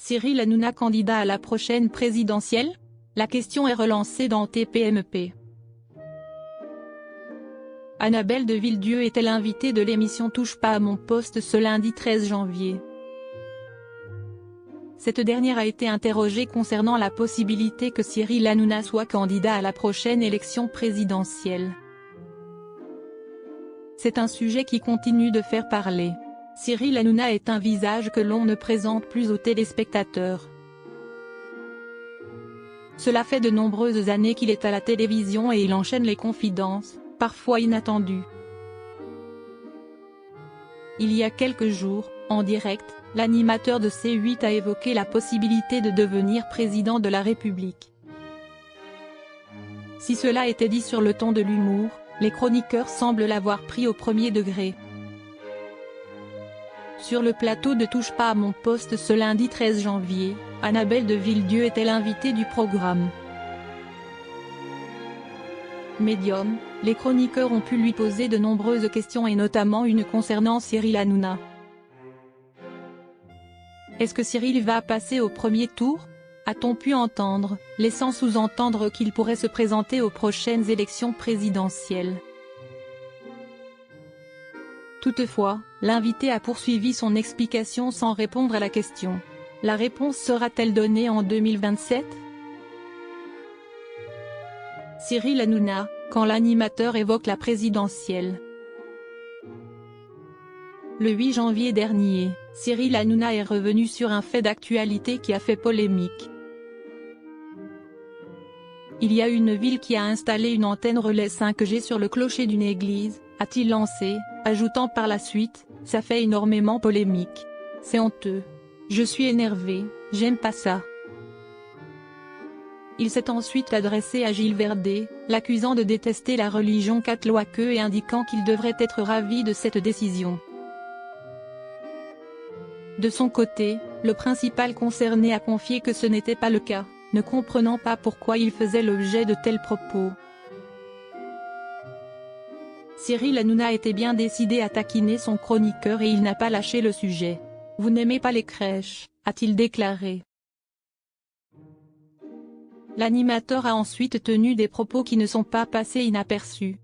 Cyril Hanouna candidat à la prochaine présidentielle? La question est relancée dans TPMP. Annabelle de Villedieu est-elle invitée de l'émission Touche pas à mon poste ce lundi 13 janvier? Cette dernière a été interrogée concernant la possibilité que Cyril Hanouna soit candidat à la prochaine élection présidentielle. C'est un sujet qui continue de faire parler. Cyril Hanouna est un visage que l'on ne présente plus aux téléspectateurs. Cela fait de nombreuses années qu'il est à la télévision et il enchaîne les confidences, parfois inattendues. Il y a quelques jours, en direct, l'animateur de C8 a évoqué la possibilité de devenir président de la République. Si cela était dit sur le ton de l'humour, les chroniqueurs semblent l'avoir pris au premier degré. Sur le plateau de Touche pas à mon poste ce lundi 13 janvier, Annabelle de Villedieu est-elle invitée du programme. Médium, les chroniqueurs ont pu lui poser de nombreuses questions et notamment une concernant Cyril Hanouna. Est-ce que Cyril va passer au premier tour? A-t-on pu entendre, laissant sous-entendre qu'il pourrait se présenter aux prochaines élections présidentielles. Toutefois, l'invité a poursuivi son explication sans répondre à la question. La réponse sera-t-elle donnée en 2027? Cyril Hanouna, quand l'animateur évoque la présidentielle. Le 8 janvier dernier, Cyril Hanouna est revenu sur un fait d'actualité qui a fait polémique. Il y a une ville qui a installé une antenne relais 5G sur le clocher d'une église, a-t-il lancé, ajoutant par la suite, ça fait énormément polémique. C'est honteux. Je suis énervé, j'aime pas ça. Il s'est ensuite adressé à Gilles Verdé, l'accusant de détester la religion catholique et indiquant qu'il devrait être ravi de cette décision. De son côté, le principal concerné a confié que ce n'était pas le cas, ne comprenant pas pourquoi il faisait l'objet de tels propos. Cyril Hanouna était bien décidé à taquiner son chroniqueur et il n'a pas lâché le sujet. « Vous n'aimez pas les crèches », a-t-il déclaré. L'animateur a ensuite tenu des propos qui ne sont pas passés inaperçus.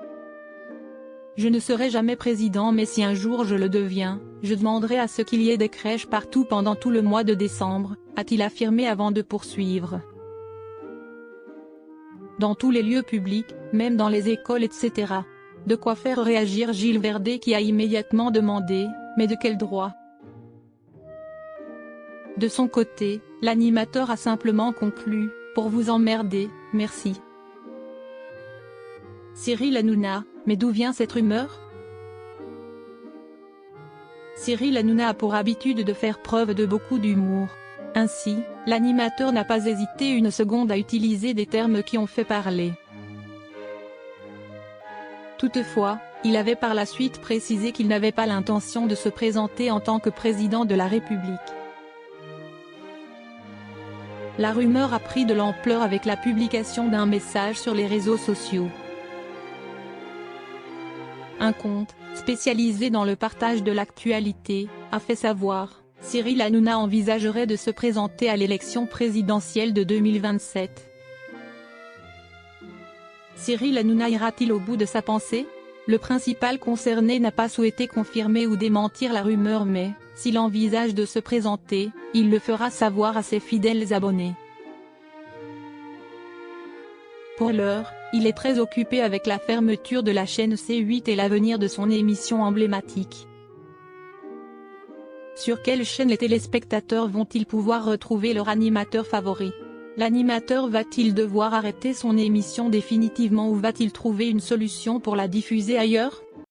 « Je ne serai jamais président mais si un jour je le deviens, je demanderai à ce qu'il y ait des crèches partout pendant tout le mois de décembre », a-t-il affirmé avant de poursuivre. Dans tous les lieux publics, même dans les écoles etc. De quoi faire réagir Gilles Verdé qui a immédiatement demandé « Mais de quel droit ?» De son côté, l'animateur a simplement conclu « Pour vous emmerder, merci ». Cyril Hanouna, mais d'où vient cette rumeur? Cyril Hanouna a pour habitude de faire preuve de beaucoup d'humour. Ainsi, l'animateur n'a pas hésité une seconde à utiliser des termes qui ont fait parler. Toutefois, il avait par la suite précisé qu'il n'avait pas l'intention de se présenter en tant que président de la République. La rumeur a pris de l'ampleur avec la publication d'un message sur les réseaux sociaux. Un compte, spécialisé dans le partage de l'actualité, a fait savoir, Cyril Hanouna envisagerait de se présenter à l'élection présidentielle de 2027. Cyril Hanouna ira-t-il au bout de sa pensée? Le principal concerné n'a pas souhaité confirmer ou démentir la rumeur mais, s'il envisage de se présenter, il le fera savoir à ses fidèles abonnés. Pour l'heure, il est très occupé avec la fermeture de la chaîne C8 et l'avenir de son émission emblématique. Sur quelle chaîne les téléspectateurs vont-ils pouvoir retrouver leur animateur favori? L'animateur va-t-il devoir arrêter son émission définitivement ou va-t-il trouver une solution pour la diffuser ailleurs?